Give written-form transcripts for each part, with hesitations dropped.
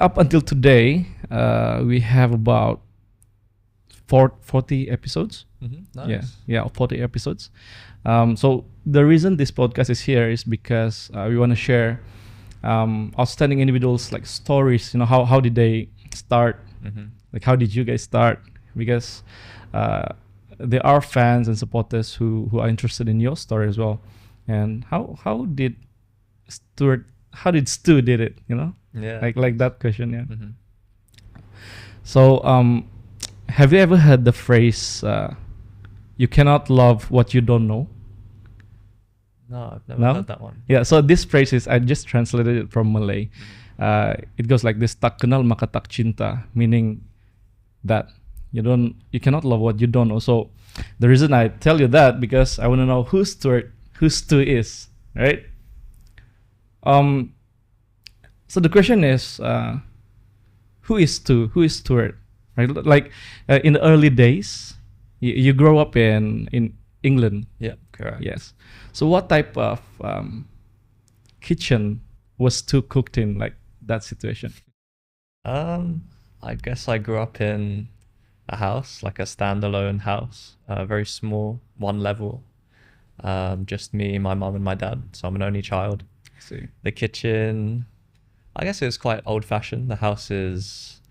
Up until today, we have about 40 episodes. Nice. Yeah, 40 episodes. So the reason this podcast is here is because we want to share outstanding individuals, like stories. How did they start? Like, how did you guys start? Because there are fans and supporters who are interested in your story as well. And how did Stu did it? Yeah. Like that question. Yeah. Mhm. So have you ever heard the phrase "You cannot love what you don't know"? No, I've never No? heard that one. Yeah. So this phrase is, I just translated it from Malay. It goes like this: "Tak kenal maka tak cinta," meaning that you cannot love what you don't know. So the reason I tell you that, because I want to know who Stu is, right? So the question is, who is Stu? Who is Stuart? Right? Like in the early days, you grow up in England. Yeah, correct. Yes. So what type of kitchen was Stu cooked in, like that situation? I guess I grew up in a house, like a standalone house, very small, one level. Just me, my mum, and my dad. So I'm an only child. I see. The kitchen, I guess it was quite old-fashioned. The house is,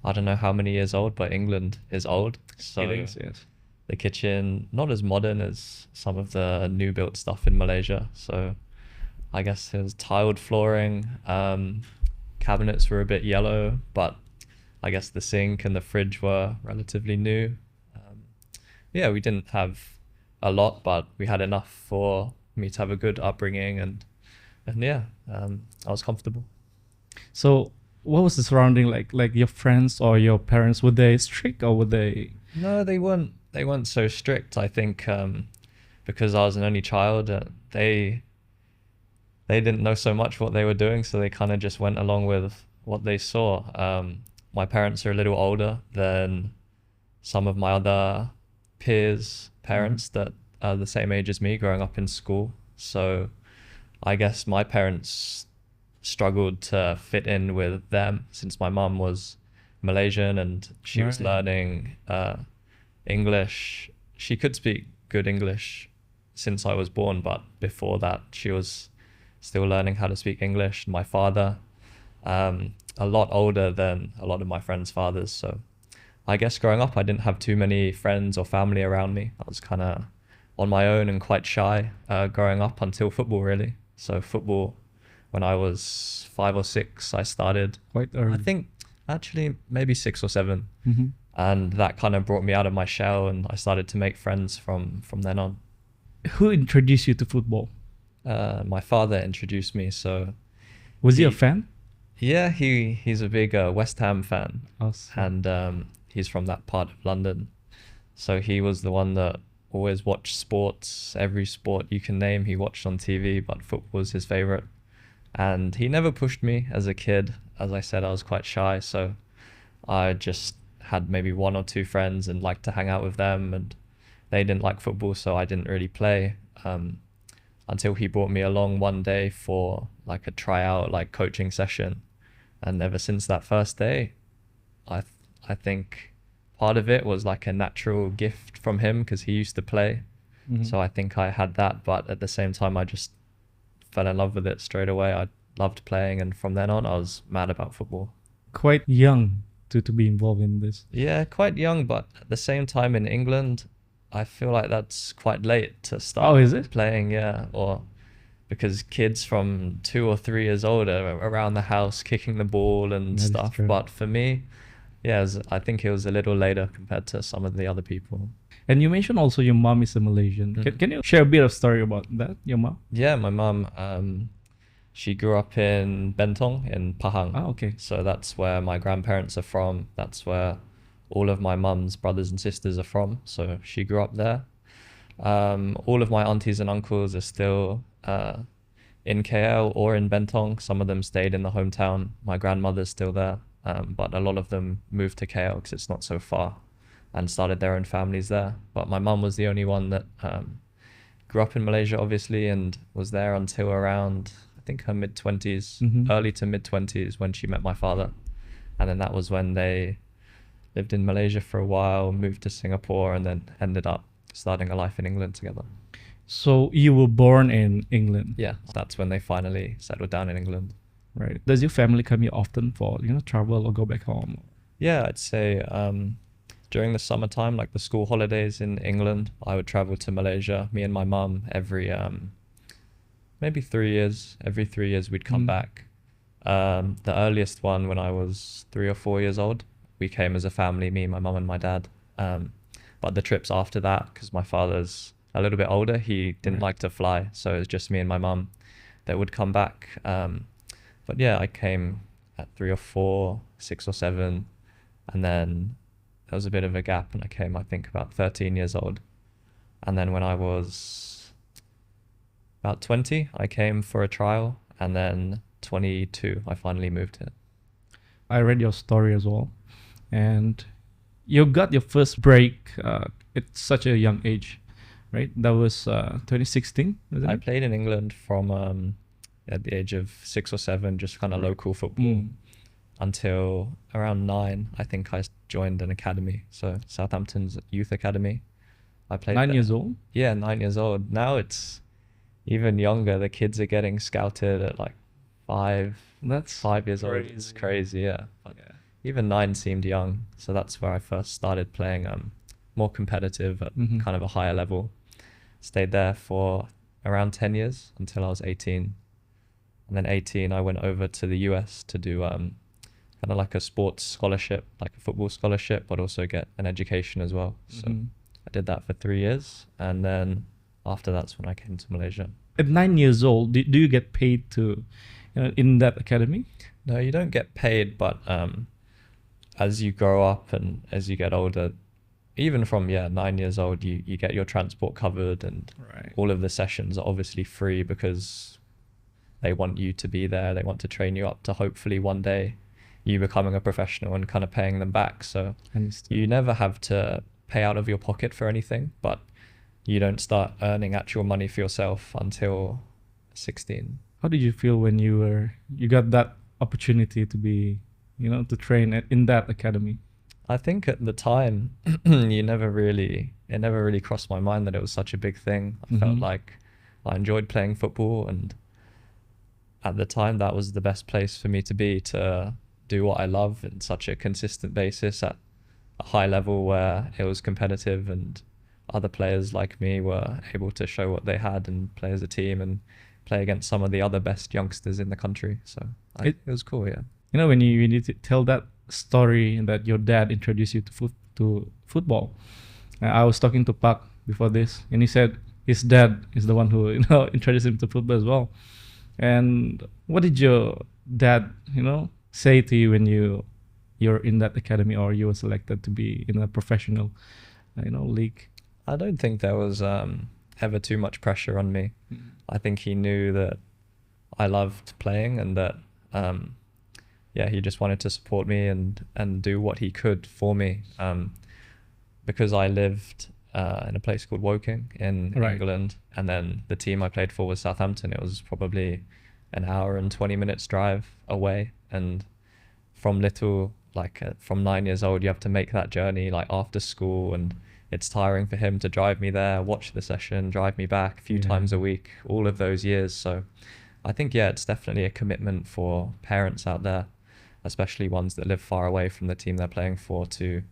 I don't know how many years old, but England is old. So It is, yes. the kitchen, not as modern as some of the new built stuff in Malaysia. So I guess it was tiled flooring. Cabinets were a bit yellow, but I guess the sink and the fridge were relatively new. Yeah, we didn't have a lot, but we had enough for me to have a good upbringing, and yeah, I was comfortable. So what was the surrounding like? Like your friends or your parents, were they strict or were they? No, they weren't. They weren't so strict. I think because I was an only child, they didn't know so much what they were doing, so they kind of just went along with what they saw. My parents are a little older than some of my other peers' parents that are the same age as me, growing up in school. So I guess my parents struggled to fit in with them, since my mum was Malaysian and she was Right. learning English. She could speak good English since I was born, but before that she was still learning how to speak English. My father, a lot older than a lot of my friends' fathers. So I guess growing up, I didn't have too many friends or family around me. I was kind of on my own and quite shy growing up until football, really. So football, when I was 5 or 6, I started. Quite early. I think actually maybe 6 or 7. Mhm. And that kind of brought me out of my shell, and I started to make friends from then on. Who introduced you to football? My father introduced me, so Was he a fan? yeah, he's a big West Ham fan, Awesome. and he's from that part of London. So he was the one that always watched sports. Every sport you can name, he watched on TV, but football was his favorite. And he never pushed me as a kid. As I said, I was quite shy, so I just had maybe 1 or 2 friends and liked to hang out with them, and they didn't like football, so I didn't really play. Until he brought me along one day for like a tryout, like coaching session. And ever since that first day, I think part of it was like a natural gift from him, because he used to play. Mhm. So I think I had that, but at the same time, I just fell in love with it straight away. I loved playing, and from then on, I was mad about football. Quite young to be involved in this. Yeah, quite young, but at the same time in England, I feel like that's quite late to start Oh, is it? playing, yeah. Or because kids from 2 or 3 years old are around the house kicking the ball and That is stuff. true. But for me, yeah, I think it was a little later compared to some of the other people. And you mentioned also your mom is a Malaysian. Can you share a bit of story about that, your mom? Yeah, my mum, she grew up in Bentong in Pahang. Ah, okay. So that's where my grandparents are from. That's where all of my mum's brothers and sisters are from. So she grew up there. All of my aunties and uncles are still in KL or in Bentong. Some of them stayed in the hometown. My grandmother's still there, but a lot of them moved to KL because it's not so far, and started their own families there. But my mum was the only one that grew up in Malaysia, obviously, and was there until around, I think, her mid-20s, Mhm. early to mid-20s, when she met my father. And then that was when they lived in Malaysia for a while, moved to Singapore, and then ended up starting a life in England together. So you were born in England. Yeah, that's when they finally settled down in England. Right. Does your family come here often for, travel or go back home? Yeah, I'd say during the summertime, like the school holidays in England, I would travel to Malaysia, me and my mum, every maybe 3 years. Every 3 years we'd come back. The earliest one when I was 3 or 4 years old, we came as a family, me, my mum and my dad. But the trips after that, because my father's a little bit older, he didn't like to fly, so it was just me and my mum that would come back. But yeah, I came at 3 or 4, 6 or 7, and then there was a bit of a gap, and I came, I think, about 13 years old. And then when I was about 20, I came for a trial, and then 22, I finally moved here. I read your story as well, and you got your first break at such a young age, right? That was 2016, wasn't I it? played in England from at the age of 6 or 7, just kind of local football, until around 9. I think I joined an academy, so Southampton's youth academy. I played 9 there. years old? Yeah, 9 years old. Now it's even younger. The kids are getting scouted at like 5 That's 5 years old. It's crazy, yeah. But even 9 seemed young, so that's where I first started playing more competitive at kind of a higher level. Stayed there for around 10 years until I was 18. And then 18, I went over to the US to do kind of like a sports scholarship, like a football scholarship, but also get an education as well. So I did that for 3 years, and then after that's when I came to Malaysia. At 9 years old, do you get paid to, in that academy? No, you don't get paid, but as you grow up and as you get older, even from 9 years old, you get your transport covered, and all of the sessions are obviously free because they want you to be there. They want to train you up to hopefully one day you becoming a professional and kind of paying them back. So you never have to pay out of your pocket for anything, but you don't start earning actual money for yourself until 16. How did you feel when you got that opportunity to be, to train in that academy? I think at the time, it never really crossed my mind that it was such a big thing. I felt like I enjoyed playing football, and at the time that was the best place for me to be, to do what I love in such a consistent basis at a high level where it was competitive and other players like me were able to show what they had and play as a team and play against some of the other best youngsters in the country. So it was cool, yeah. When you need to tell that story that your dad introduced you to football, I was talking to Pak before this, and he said his dad is the one who introduced him to football as well. And what did your dad say to you when you're in that academy, or you were selected to be in a professional league? I don't think there was ever too much pressure on me. I think he knew that I loved playing, and that he just wanted to support me and do what he could for me, because I lived in a place called Woking in England, and then the team I played for was Southampton. It was probably an hour and 20 minutes drive away, and from from 9 years old, you have to make that journey like after school, and it's tiring for him to drive me there, watch the session, drive me back a few times a week, all of those years. So I think, it's definitely a commitment for parents out there, especially ones that live far away from the team they're playing for, to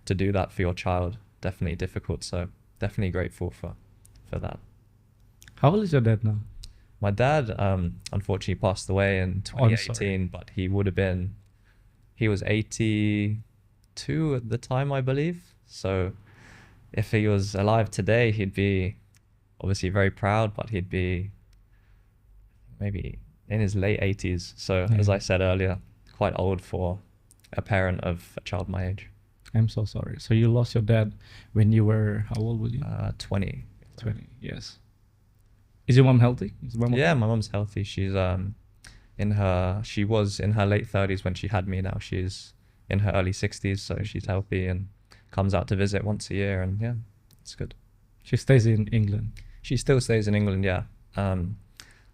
do that for your child. Definitely difficult. So definitely grateful for that. How old is your dad now? My dad, unfortunately, passed away in 2018, but he was 82 at the time, I believe. So if he was alive today, he'd be obviously very proud, but he'd be maybe in his late 80s. So as I said earlier, quite old for a parent of a child my age. I'm so sorry. So you lost your dad when you were, how old were you? 20. 20, yes. Is your mom healthy? Yeah, my mom's healthy. She's she was in her late 30s when she had me. Now she's in her early 60s, so she's healthy and comes out to visit once a year, and it's good. She stays in England? She still stays in England, yeah.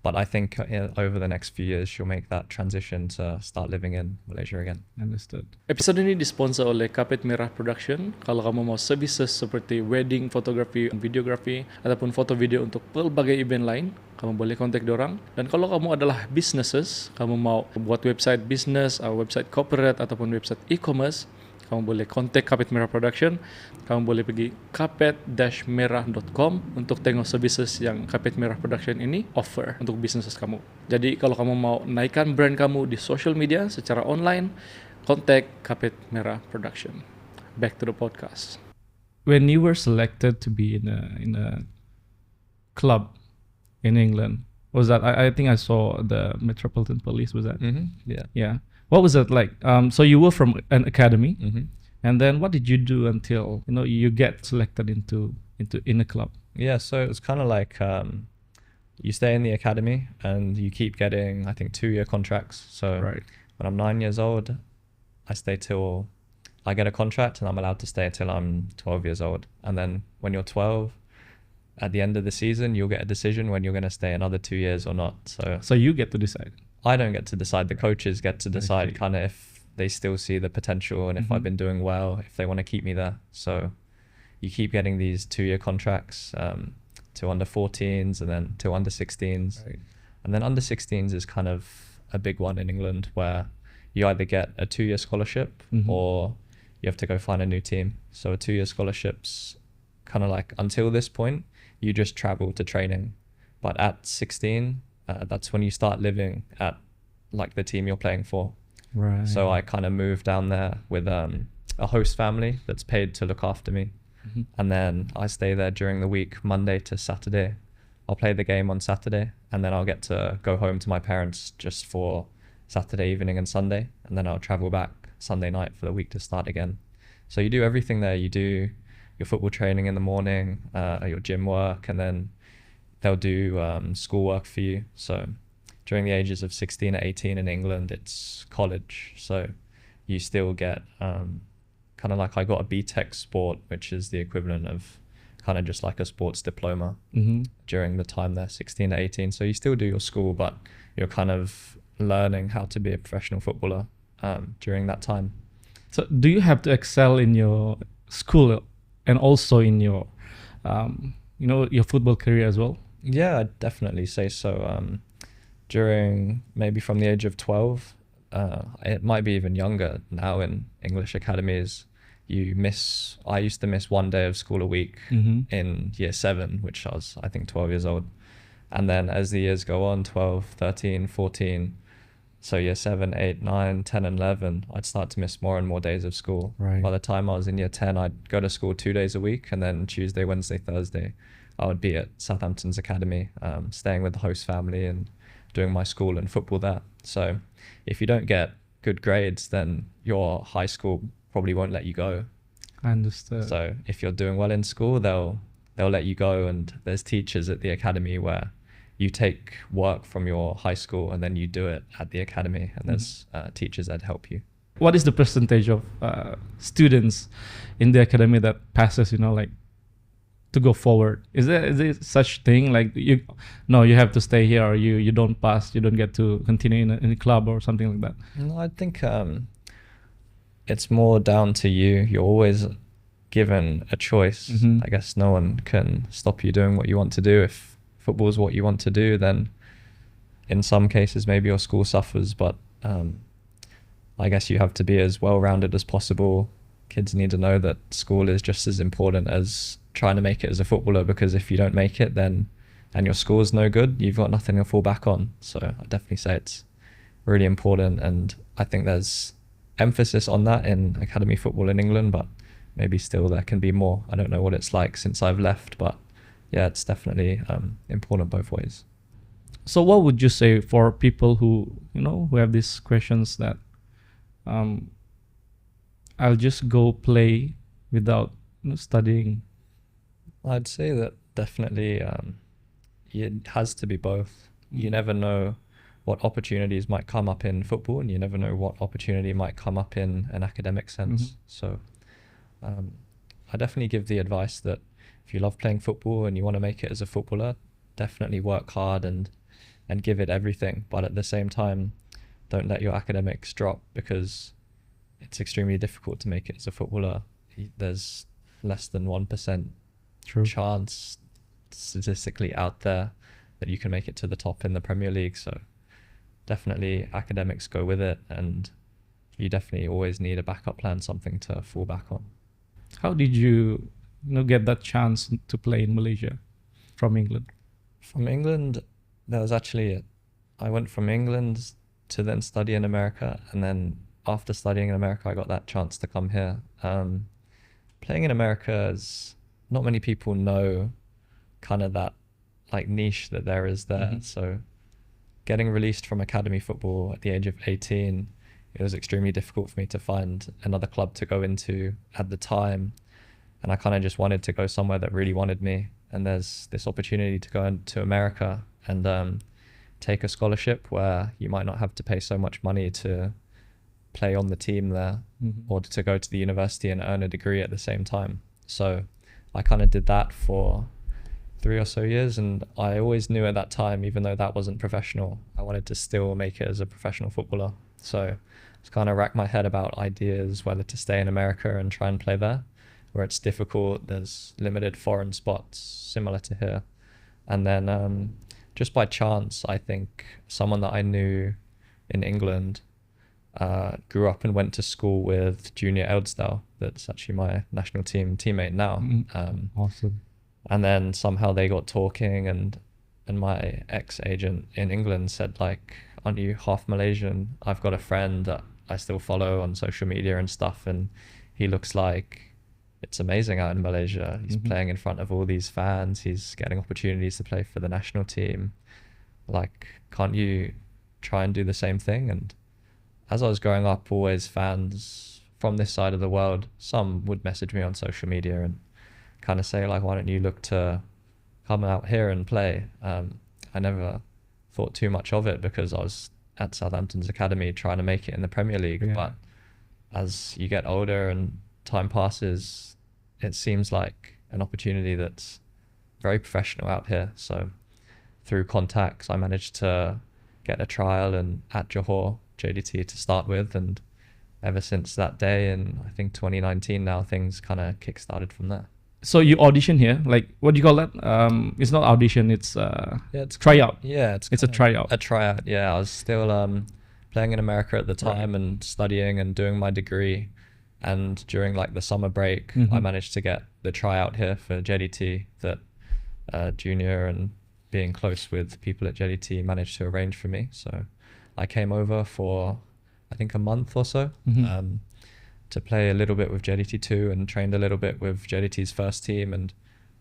But I think over the next few years, she'll make that transition to start living in Malaysia again. Understood. Episode ini disponsor oleh Kapet Merah Production. Kalau kamu mau services seperti wedding, fotografi, videografi, ataupun foto video untuk pelbagai event lain, kamu boleh kontak dorang. Dan kalau kamu adalah businesses, kamu mau buat website business, website corporate, ataupun website e-commerce, kamu boleh kontak Kapet Merah Production. Kamu boleh pergi kapet-merah.com untuk tengok services yang Kapet Merah Production ini offer untuk businesses kamu. Jadi kalau kamu mau naikkan brand kamu di social media secara online, kontak Kapet Merah Production. Back to the podcast. When you were selected to be in a club in England, was that I think I saw the Metropolitan Police, was that? Yeah. What was that like? So you were from an academy, and then what did you do until you get selected in a club? Yeah, so it was kind of like you stay in the academy and you keep getting, I think, 2-year contracts. So when I'm 9 years old, I stay till I get a contract, and I'm allowed to stay until I'm 12 years old. And then when you're 12, at the end of the season, you'll get a decision when you're going to stay another 2 years or not. So you get to decide. I don't get to decide. The coaches get to decide kind of if they still see the potential and if I've been doing well, if they want to keep me there. So you keep getting these 2-year contracts to under 14s and then to under 16s. And then under 16s is kind of a big one in England, where you either get a 2-year scholarship or you have to go find a new team. So a 2-year scholarship's kind of like, until this point, you just travel to training. But at 16, that's when you start living at like the team you're playing for. So I kind of moved down there with a host family that's paid to look after me. And then I stay there during the week, Monday to Saturday. I'll play the game on Saturday, and then I'll get to go home to my parents just for Saturday evening and Sunday. And then I'll travel back Sunday night for the week to start again. So you do everything there. You do your football training in the morning, your gym work, and then they'll do school work for you. So during the ages of 16 to 18 in England, it's college. So you still get kind of like, I got a BTEC sport, which is the equivalent of kind of just like a sports diploma during the time there, 16 to 18. So you still do your school, but you're kind of learning how to be a professional footballer during that time. So do you have to excel in your school and also in your, your football career as well? Yeah, I'd definitely say so. During maybe from the age of 12, it might be even younger now in English academies, I used to miss 1 day of school a week in year 7, which I was, I think, 12 years old. And then as the years go on, 12, 13, 14, so year 7, 8, 9, 10, and 11, I'd start to miss more and more days of school. By the time I was in year 10, I'd go to school 2 days a week, and then Tuesday, Wednesday, Thursday, I would be at Southampton's academy, staying with the host family and doing my school and football there. So if you don't get good grades, then your high school probably won't let you go. I understand. So if you're doing well in school, they'll let you go, and there's teachers at the academy where you take work from your high school and then you do it at the academy, and there's teachers that help you. What is the percentage of students in the academy that passes, to go forward? Is there such thing like you have to stay here, or you don't pass, you don't get to continue in a club or something like that? No, I think it's more down to you. You're always given a choice. I guess no one can stop you doing what you want to do. If football is what you want to do, then in some cases maybe your school suffers, but I guess you have to be as well-rounded as possible. Kids need to know that school is just as important as trying to make it as a footballer, because if you don't make it, then and your score's no good, you've got nothing to fall back on. So I definitely say it's really important, and I think there's emphasis on that in academy football in England, but maybe still there can be more. I don't know what it's like since I've left, but yeah, it's definitely important both ways. So what would you say for people who who have these questions that I'll just go play without studying? I'd say that definitely it has to be both. You never know what opportunities might come up in football, and you never know what opportunity might come up in an academic sense. So I definitely give the advice that if you love playing football and you want to make it as a footballer, definitely work hard and and give it everything, but at the same time, don't let your academics drop, because it's extremely difficult to make it as a footballer. There's less than 1% True. chance statistically out there that you can make it to the top in the Premier League. So definitely academics go with it, and you definitely always need a backup plan, something to fall back on. How did you, get that chance to play in Malaysia from England? From England, there was actually I went from England to then study in America, and then after studying in America, I got that chance to come here. Playing in America is, not many people know kind of that like niche that there is there. Mm-hmm. So getting released from academy football at the age of 18, it was extremely difficult for me to find another club to go into at the time. And I kind of just wanted to go somewhere that really wanted me. And there's this opportunity to go into America and take a scholarship where you might not have to pay so much money to play on the team there, or to go to the university and earn a degree at the same time. So I kind of did that for 3 or so years, and I always knew at that time, even though that wasn't professional, I wanted to still make it as a professional footballer. So I was kind of racked my head about ideas whether to stay in America and try and play there, where it's difficult. There's limited foreign spots similar to here. And then just by chance, I think someone that I knew in England grew up and went to school with Junior Eldsdale. That's actually my national team teammate now. Awesome. And then somehow they got talking, and my ex-agent in England said, like, aren't you half Malaysian? I've got a friend that I still follow on social media and stuff, and he looks like it's amazing out in Malaysia. He's playing in front of all these fans. He's getting opportunities to play for the national team. Like, can't you try and do the same thing? And as I was growing up, always fans from this side of the world, some would message me on social media and kind of say, like, why don't you look to come out here and play? I never thought too much of it because I was at Southampton's academy trying to make it in the Premier League. Yeah. But as you get older and time passes, it seems like an opportunity that's very professional out here. So through contacts, I managed to get a trial at Johor JDT to start with, and ever since that day in, I think, 2019 now, things kind of kick-started from there. So you audition here, like, what do you call that? It's not audition, it's it's tryout. Yeah, It's a tryout. A tryout, yeah. I was still playing in America at the time, and studying and doing my degree. And during like the summer break, I managed to get the tryout here for JDT that Junior and being close with people at JDT managed to arrange for me. So I came over for, I think, a month or so to play a little bit with JDT2 and trained a little bit with JDT's first team, and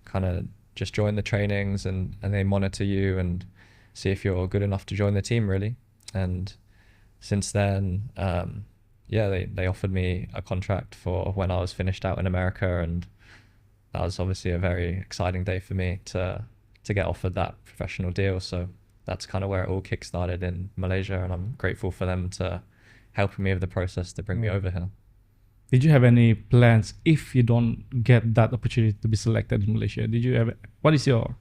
kind of just join the trainings, and they monitor you and see if you're good enough to join the team, really. And since then, they offered me a contract for when I was finished out in America, and that was obviously a very exciting day for me to get offered that professional deal. So that's kind of where it all kick-started in Malaysia, and I'm grateful for them to helping me with the process to bring me over here. Did you have any plans if you don't get that opportunity to be selected in Malaysia? Did you have, what is your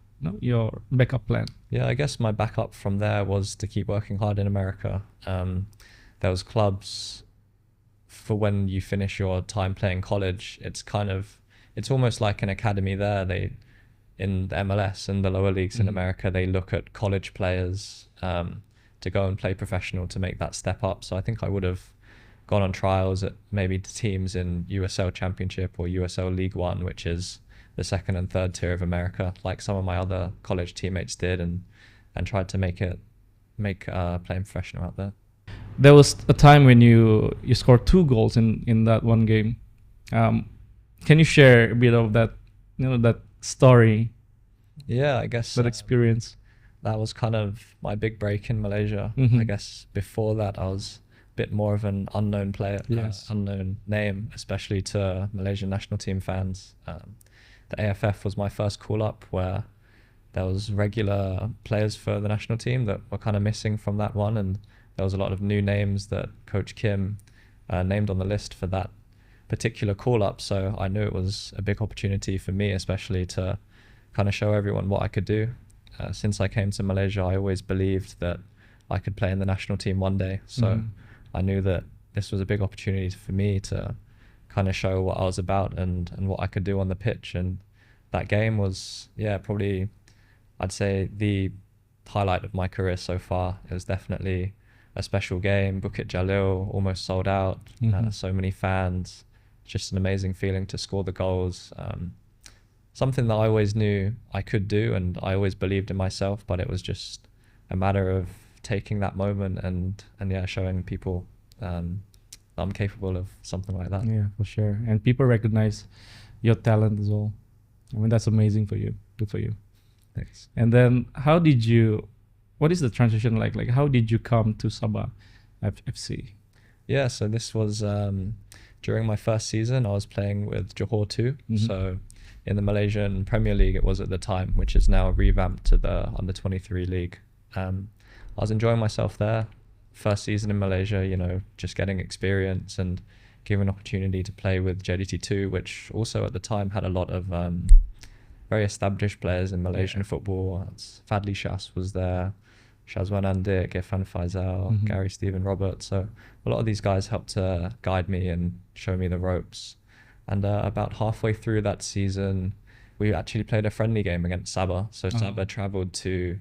backup plan? Yeah, I guess my backup from there was to keep working hard in America. There was clubs for when you finish your time playing college. It's almost like an academy there. In the MLS and the lower leagues in America, they look at college players to go and play professional to make that step up. So I think I would have gone on trials at maybe teams in USL Championship or USL League One, which is the second and third tier of America, like some of my other college teammates did, and tried to make playing professional out there. There was a time when you scored 2 goals in that one game. Can you share a bit of that, that story? Yeah, I guess that experience. That was kind of my big break in Malaysia. I guess before that I was a bit more of an unknown player, unknown name, especially to Malaysian national team fans. The AFF was my first call up, where there was regular players for the national team that were kind of missing from that one, and there was a lot of new names that Coach Kim named on the list for that particular call up. So I knew it was a big opportunity for me, especially to kind of show everyone what I could do. since I came to Malaysia, I always believed that I could play in the national team one day. So I knew that this was a big opportunity for me to kind of show what I was about and what I could do on the pitch. And that game was, yeah, probably, I'd say, the highlight of my career so far. It was definitely a special game. Bukit Jalil almost sold out. So many fans. Just an amazing feeling to score the goals. Something that I always knew I could do, and I always believed in myself, but it was just a matter of taking that moment and yeah, showing people I'm capable of something like that. Yeah, for sure. And people recognize your talent as well. I mean, that's amazing for you. Good for you. Thanks. And then what is the transition like? Like, how did you come to Sabah FC? Yeah, so this was during my first season. I was playing with Johor 2. So in the Malaysian Premier League it was at the time, which is now revamped to the Under-23 league. I was enjoying myself there. First season in Malaysia, you know, just getting experience and given opportunity to play with JDT2, which also at the time had a lot of very established players in Malaysian football. Fadli Shas was there, Shazwan Andik, Irfan Faisal, Gary Stephen Roberts. So a lot of these guys helped to guide me and show me the ropes. And about halfway through that season, we actually played a friendly game against Sabah. So Sabah travelled to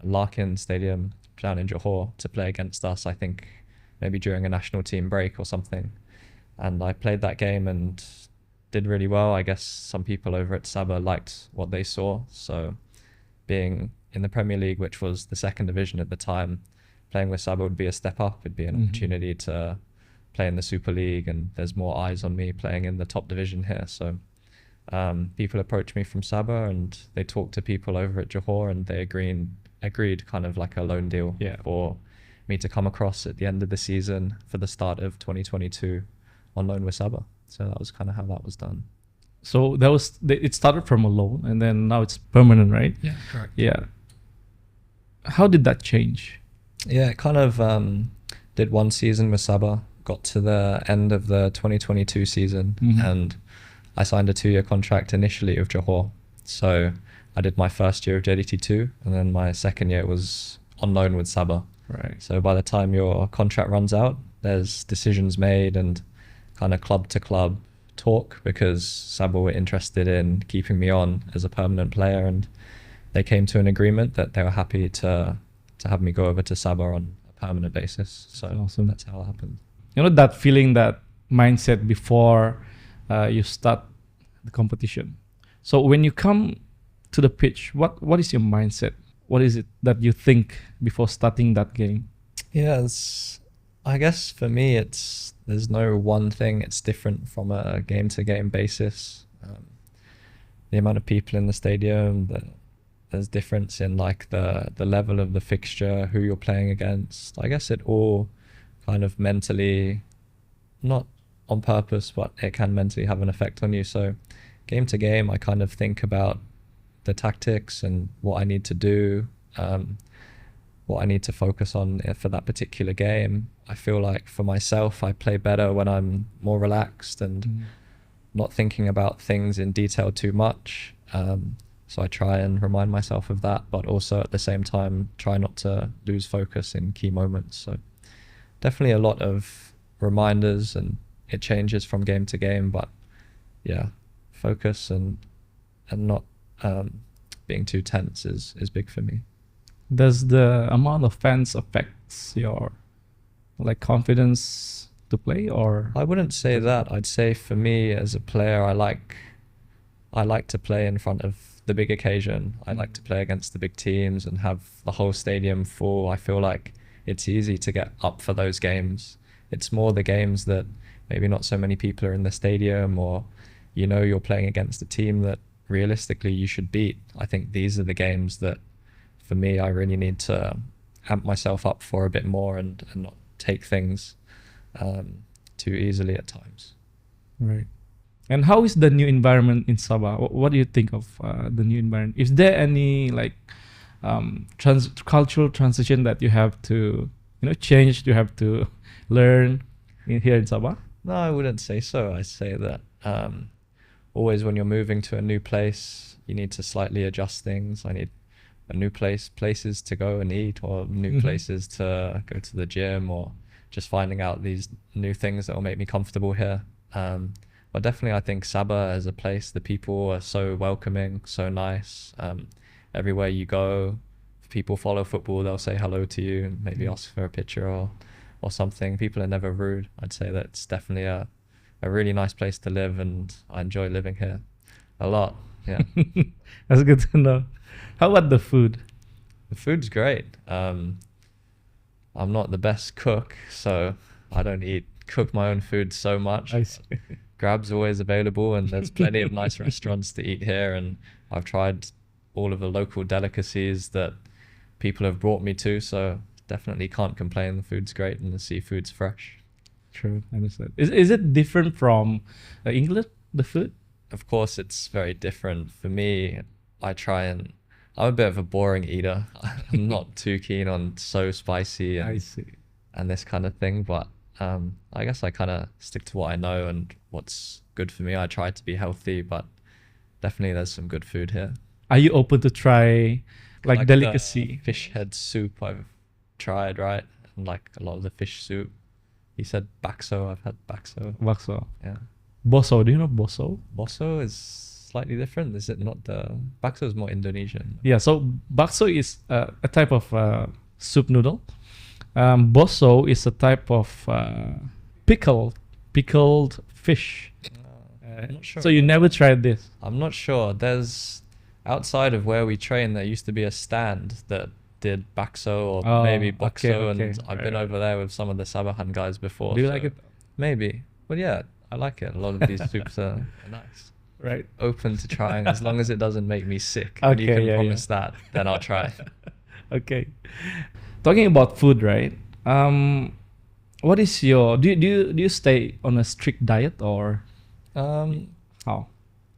Larkin Stadium down in Johor to play against us, I think maybe during a national team break or something. And I played that game and did really well. I guess some people over at Sabah liked what they saw. So being in the Premier League, which was the second division at the time, playing with Sabah would be a step up. It'd be an opportunity to play in the Super League, and there's more eyes on me playing in the top division here. So people approached me from Sabah and they talked to people over at Johor, and they agreed kind of like a loan deal for me to come across at the end of the season for the start of 2022 on loan with Sabah. So that was kind of how that was done. So it started from a loan and then now it's permanent, right? Yeah, correct. Yeah. How did that change? Yeah, it kind of did one season with Sabah, got to the end of the 2022 season and I signed a 2-year contract initially with Johor. So I did my first year of JDT2 and then my second year was on loan with Sabah. Right. So by the time your contract runs out, there's decisions made and kind of club to club talk, because Sabah were interested in keeping me on as a permanent player, and they came to an agreement that they were happy to have me go over to Sabah on a permanent basis. So awesome. That's how it happened. You know, that feeling, that mindset before you start the competition. So when you come to the pitch, what is your mindset? What is it that you think before starting that game? Yeah, I guess for me, there's no one thing. It's different from a game-to-game basis. The amount of people in the stadium, there's difference in like the level of the fixture, who you're playing against. I guess it all kind of mentally, not on purpose, but it can mentally have an effect on you. So game to game, I kind of think about the tactics and what I need to do, what I need to focus on for that particular game. I feel like for myself, I play better when I'm more relaxed and not thinking about things in detail too much. So I try and remind myself of that, but also at the same time, try not to lose focus in key moments. So definitely a lot of reminders, and it changes from game to game, but yeah, focus and not being too tense is big for me. Does the amount of fans affects your confidence to play, or? I wouldn't say that. I'd say for me as a player, I like to play in front of the big occasion. I like to play against the big teams and have the whole stadium full. I feel like it's easy to get up for those games. It's more the games that maybe not so many people are in the stadium, or you're playing against a team that realistically you should beat. I think these are the games that for me I really need to amp myself up for a bit more and not take things too easily at times. Right. And how is the new environment in Sabah? What do you think of the new environment? Is there any cultural transition that you have to change, you have to learn here in Sabah? No, I wouldn't say so. I say that always when you're moving to a new place, you need to slightly adjust things. I need new places to go and eat, or new places to go to the gym, or just finding out these new things that will make me comfortable here. But definitely I think Sabah as a place, the people are so welcoming, so nice. Everywhere you go, if people follow football, they'll say hello to you and maybe ask for a picture or something. People are never rude. I'd say that it's definitely a really nice place to live, and I enjoy living here a lot. Yeah. That's good to know. How about the food? The food's great. I'm not the best cook, so I don't cook my own food so much. I see. Grab's always available, and there's plenty of nice restaurants to eat here, and I've tried all of the local delicacies that people have brought me to, so definitely can't complain. The food's great and the seafood's fresh. True, I understand. Is it different from England, the food? Of course, it's very different. For me, I'm a bit of a boring eater. I'm not too keen on so spicy I see. and this kind of thing, but I guess I kind of stick to what I know and what's good for me. I try to be healthy, but definitely there's some good food here. Are you open to try like delicacy? Fish head soup I've tried, right? And like a lot of the fish soup. He said bakso. I've had bakso. Bakso. Yeah. Boso. Do you know boso? Boso is slightly different. Is it not bakso is more Indonesian? Yeah. So bakso is a type of soup noodle. Boso is a type of pickled fish. I'm not sure. So you never tried this? I'm not sure. There's outside of where we train, there used to be a stand that did bakso or maybe bokso, and I've been over there with some of the Sabahan guys before. Do you like it? Maybe. But yeah, I like it. A lot of these soups are nice. Right. Open to trying as long as it doesn't make me sick. And you can promise that, then I'll try. Okay. Talking about food, right? What is your do you stay on a strict diet or how?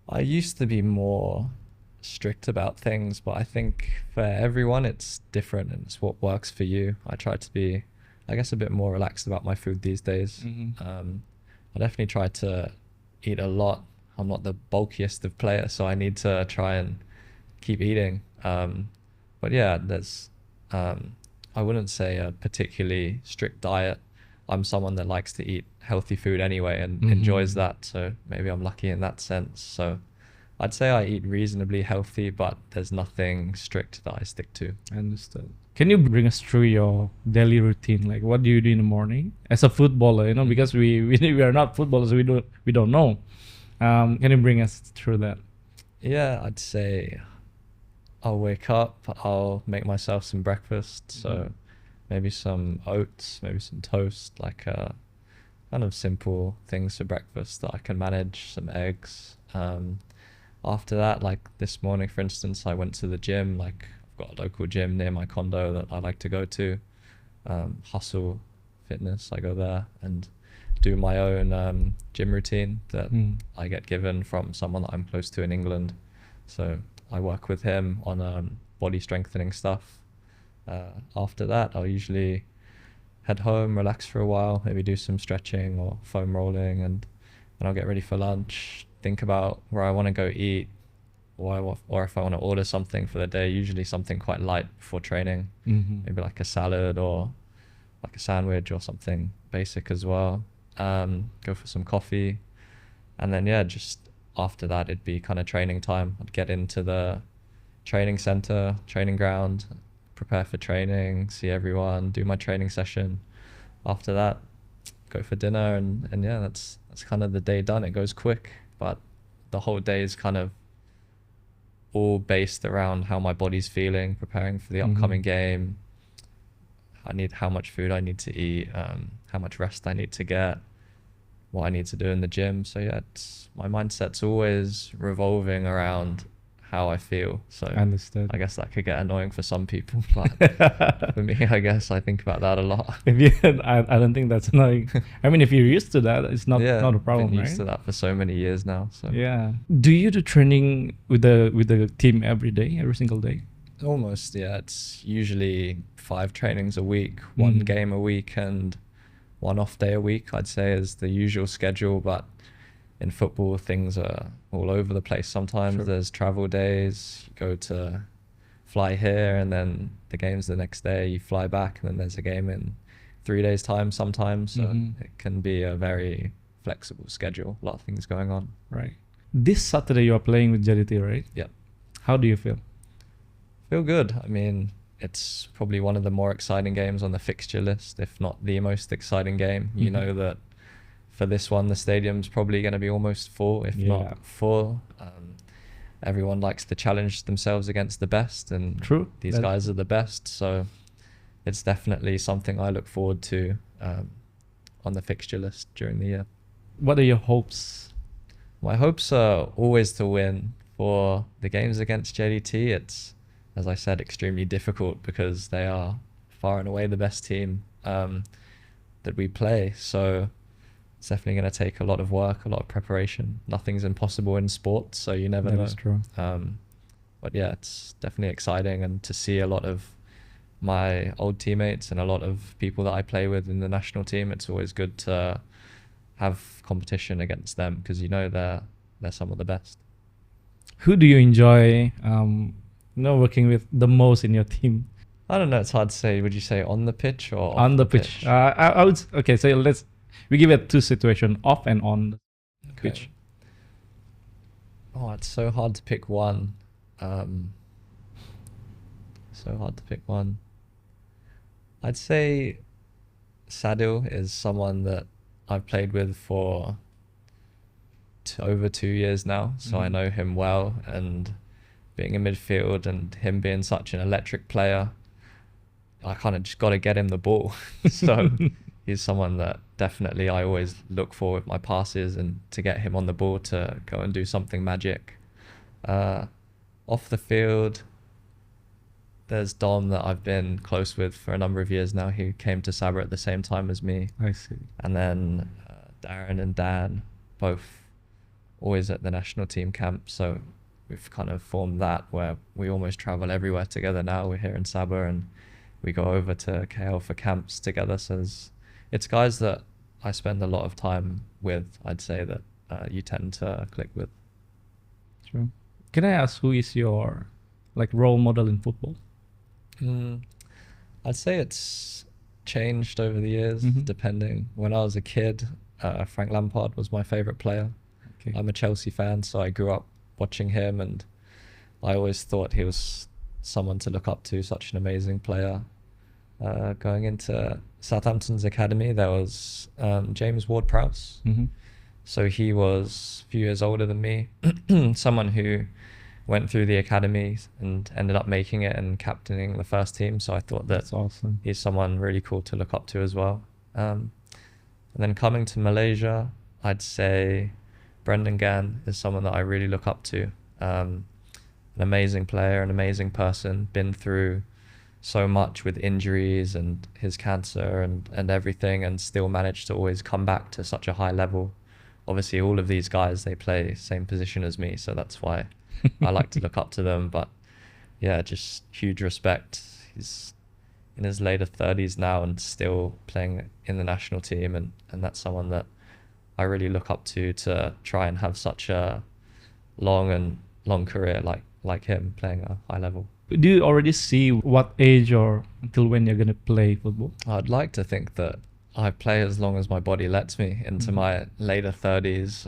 I used to be more strict about things, but I think for everyone it's different and it's what works for you. I try to be, I guess, a bit more relaxed about my food these days. I definitely try to eat a lot. I'm not the bulkiest of players, so I need to try and keep eating. But yeah, there's I wouldn't say a particularly strict diet. I'm someone that likes to eat healthy food anyway and enjoys that, so maybe I'm lucky in that sense. So I'd say I eat reasonably healthy, but there's nothing strict that I stick to. I understand. Can you bring us through your daily routine? Like, what do you do in the morning as a footballer? You know, because we are not footballers, we don't know. Can you bring us through that? Yeah, I'd say I'll wake up, I'll make myself some breakfast. So maybe some oats, maybe some toast, like kind of simple things for breakfast that I can manage, some eggs. After that, like this morning, for instance, I went to the gym. Like I've got a local gym near my condo that I like to go to. Hustle Fitness, I go there and do my own gym routine that I get given from someone that I'm close to in England. So I work with him on body strengthening stuff. After that, I'll usually head home, relax for a while, maybe do some stretching or foam rolling, and then I'll get ready for lunch, think about where I want to go eat, or if I want to order something for the day, usually something quite light before training, maybe like a salad or like a sandwich or something basic as well. Go for some coffee, and then yeah, just after that it'd be kind of training time. I'd get into the training center, training ground, prepare for training, see everyone, do my training session. After that, go for dinner, and yeah, that's kind of the day done. It goes quick, but the whole day is kind of all based around how my body's feeling, preparing for the upcoming game. How much food I need to eat, how much rest I need to get, what I need to do in the gym. So yeah, my mindset's always revolving around how I feel. So Understood. I guess that could get annoying for some people, but for me, I guess I think about that a lot. I don't think that's annoying. I mean, if you're used to that, it's not a problem, I've been used right? to that for so many years now. So Yeah. Do you do training with the team every single day? almost, yeah. It's usually 5 trainings a week, 1 game a week, and 1 off day a week, I'd say, is the usual schedule. But in football, things are all over the place sometimes. There's travel days, you go to fly here and then the game's the next day, you fly back and then there's a game in 3 days time sometimes. So it can be a very flexible schedule, a lot of things going on. Right. This Saturday you are playing with JDT, right? Yeah. How do you feel? Feel good. I mean, it's probably one of the more exciting games on the fixture list, if not the most exciting game. You know that for this one, the stadium's probably going to be almost full, if not full. Everyone likes to challenge themselves against the best, and these guys are the best. So it's definitely something I look forward to on the fixture list during the year. What are your hopes? My hopes are always to win. For the games against JDT, it's, as I said, extremely difficult because they are far and away the best team that we play. So it's definitely going to take a lot of work, a lot of preparation. Nothing's impossible in sports, so you never know. That's true. But yeah, it's definitely exciting, and to see a lot of my old teammates and a lot of people that I play with in the national team, it's always good to have competition against them because you know they're some of the best. Who do you enjoy working with the most in your team? I don't know, it's hard to say. Would you say on the pitch or on the pitch? I would. Okay, so we give it two situations: off and on the pitch. Oh, it's so hard to pick one. I'd say Sadil is someone that I've played with for over 2 years now, so I know him well, and being in midfield and him being such an electric player, I kind of just got to get him the ball. So he's someone that definitely I always look for with my passes, and to get him on the ball to go and do something magic. Off the field, there's Dom that I've been close with for a number of years now. He came to Sabah at the same time as me. I see. And then Darren and Dan, both always at the national team camp. So we've kind of formed that where we almost travel everywhere together now. We're here in Sabah and we go over to KL for camps together. So it's guys that I spend a lot of time with, I'd say, that you tend to click with. True. Can I ask, who is your role model in football? I'd say it's changed over the years, depending. When I was a kid, Frank Lampard was my favourite player. Okay. I'm a Chelsea fan, so I grew up watching him, and I always thought he was someone to look up to, such an amazing player. Going into Southampton's academy, there was James Ward-Prowse. So he was a few years older than me, someone who went through the academy and ended up making it and captaining the first team. So I thought that's awesome. He's someone really cool to look up to as well. And then coming to Malaysia, I'd say Brendan Gan is someone that I really look up to. An amazing player, an amazing person, been through so much with injuries and his cancer and everything, and still managed to always come back to such a high level. Obviously, all of these guys, they play same position as me, so that's why I like to look up to them. But yeah, just huge respect. He's in his later 30s now and still playing in the national team, and that's someone that I really look up to try and have such a long career like him, playing a high level. Do you already see what age or until when you're going to play football? I'd like to think that I play as long as my body lets me, into my later 30s.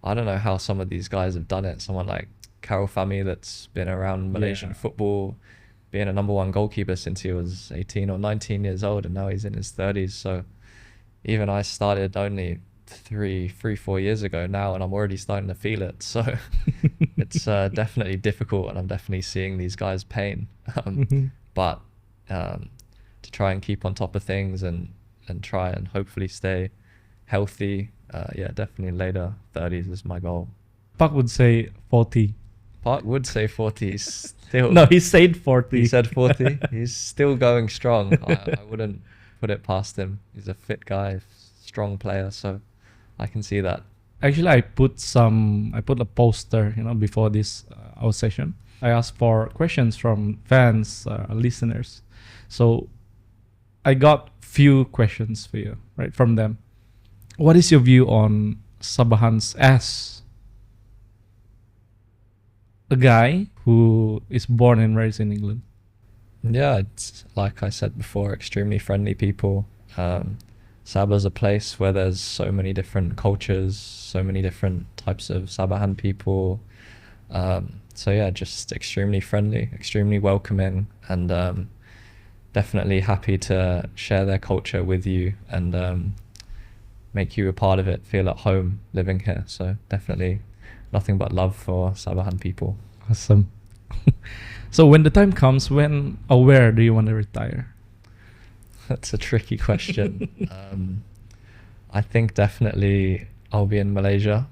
I don't know how some of these guys have done it. Someone like Karel Fahmi, that's been around Malaysian football, being a #1 goalkeeper since he was 18 or 19 years old, and now he's in his 30s. So even I started only 3-4 years ago now, and I'm already starting to feel it. So it's definitely difficult, and I'm definitely seeing these guys' pain. But to try and keep on top of things and try and hopefully stay healthy, definitely later 30s is my goal. Park would say 40. Park would say 40. He's still... No, he said 40. He said 40. He's still going strong. I wouldn't put it past him. He's a fit guy, strong player, so I can see that. Actually, I put a poster, before this our session. I asked for questions from fans, listeners. So I got few questions for you, right, from them. What is your view on Sabahans as a guy who is born and raised in England? Yeah, it's like I said before, extremely friendly people. Sabah's a place where there's so many different cultures, so many different types of Sabahan people. So yeah, just extremely friendly, extremely welcoming, and definitely happy to share their culture with you and make you a part of it, feel at home living here. So definitely nothing but love for Sabahan people. Awesome. So when the time comes, when or where do you want to retire? That's a tricky question. I think definitely I'll be in Malaysia.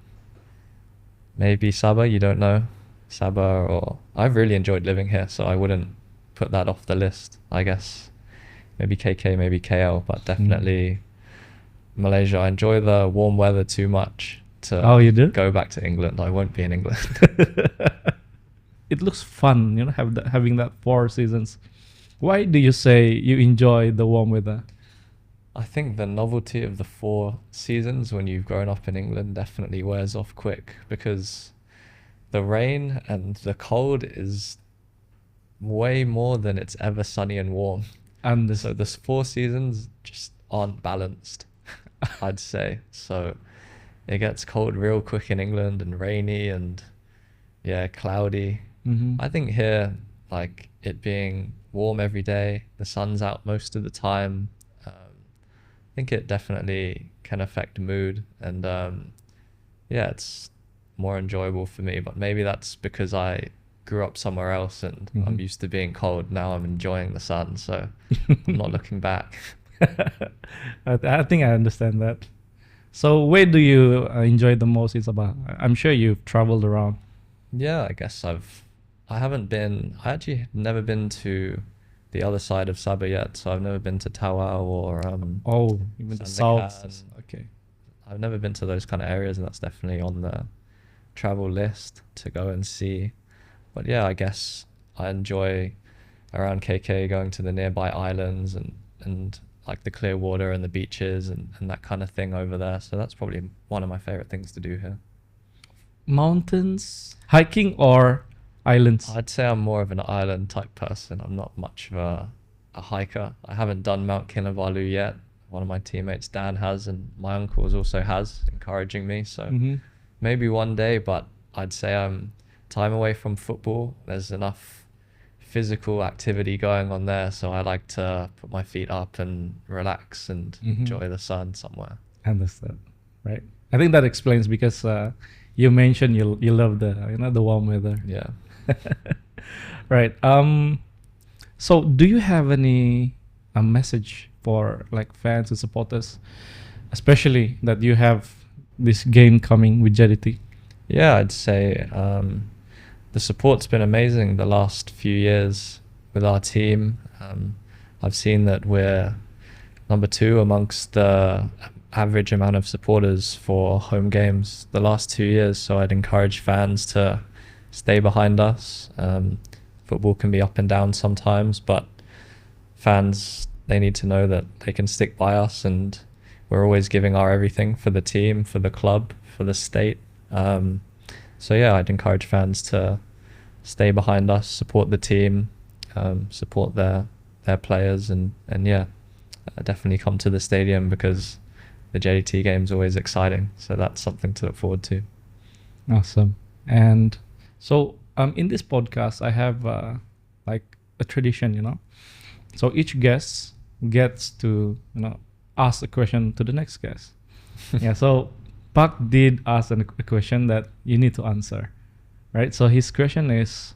Maybe Sabah, you don't know. Sabah, or I've really enjoyed living here, so I wouldn't put that off the list. I guess maybe KK, maybe KL, but definitely Malaysia. I enjoy the warm weather too much to You do? go back to England. I won't be in England. It looks fun, having that 4 seasons. Why do you say you enjoy the warm weather? I think the novelty of the 4 seasons when you've grown up in England definitely wears off quick, because the rain and the cold is way more than it's ever sunny and warm. And So the 4 seasons just aren't balanced, I'd say. So it gets cold real quick in England and rainy and cloudy. I think here, like it being warm every day, the sun's out most of the time. I think it definitely can affect mood, and it's more enjoyable for me. But maybe that's because I grew up somewhere else and I'm used to being cold. Now I'm enjoying the sun, so I'm not looking back. I think I understand that. So where do you enjoy the most in Sabah? I'm sure you've traveled around. Yeah, I guess I actually never been to the other side of Sabah yet, so I've never been to Tawau or Even the Sandakan. south. Okay. I've never been to those kind of areas, and that's definitely on the travel list to go and see. But yeah, I guess I enjoy around KK going to the nearby islands and like the clear water and the beaches and that kind of thing over there. So that's probably one of my favorite things to do here. Mountains, hiking, or islands? I'd say I'm more of an island type person. I'm not much of a hiker. I haven't done Mount Kinabalu yet. One of my teammates, Dan, has, and my uncles also has, encouraging me. So maybe one day, but I'd say I'm time away from football. There's enough physical activity going on there, so I like to put my feet up and relax and enjoy the sun somewhere. Understood. Right. I think that explains, because you mentioned you love the warm weather. Yeah. Right. So do you have any message for like fans and supporters, especially that you have this game coming with JDT? Yeah, I'd say the support's been amazing the last few years with our team. I've seen that we're number 2 amongst the average amount of supporters for home games the last 2 years, so I'd encourage fans to stay behind us. Football can be up and down sometimes, but fans, they need to know that they can stick by us, and we're always giving our everything for the team, for the club, for the state. So yeah, I'd encourage fans to stay behind us, support the team, support their players, and definitely come to the stadium, because the JDT game's always exciting. So that's something to look forward to. Awesome. And so in this podcast, I have like a tradition, So each guest gets to ask a question to the next guest. So Park did ask a question that you need to answer, right? So his question is,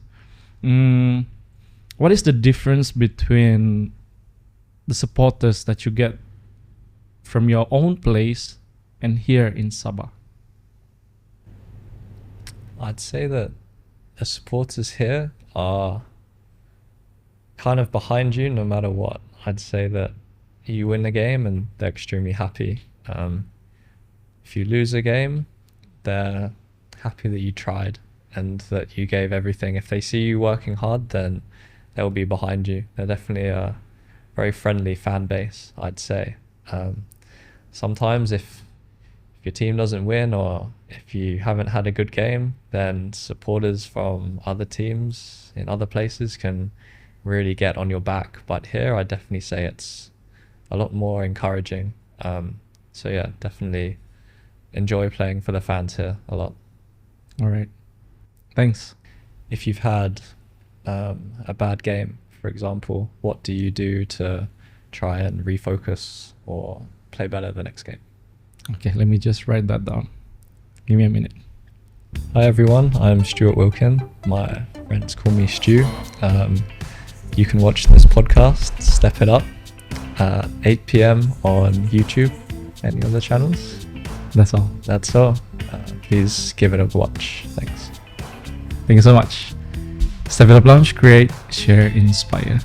what is the difference between the supporters that you get from your own place and here in Sabah? I'd say that the supporters here are kind of behind you no matter what. I'd say that you win a game and they're extremely happy. If you lose a game, they're happy that you tried and that you gave everything. If they see you working hard, then they'll be behind you. They're definitely a very friendly fan base, I'd say. Sometimes if if your team doesn't win or if you haven't had a good game, then supporters from other teams in other places can really get on your back. But here, I definitely say it's a lot more encouraging. So yeah, definitely enjoy playing for the fans here a lot. All right. Thanks. If you've had a bad game, for example, what do you do to try and refocus or play better the next game? Okay, let me just write that down. Give me a minute. Hi everyone, I'm Stuart Wilkin. My friends call me Stu. You can watch this podcast, Stef It Up, at 8 p.m. on YouTube. Any other channels? That's all. That's all. Please give it a watch. Thanks. Thank you so much. Stef It Up Lounge, create, share, inspire.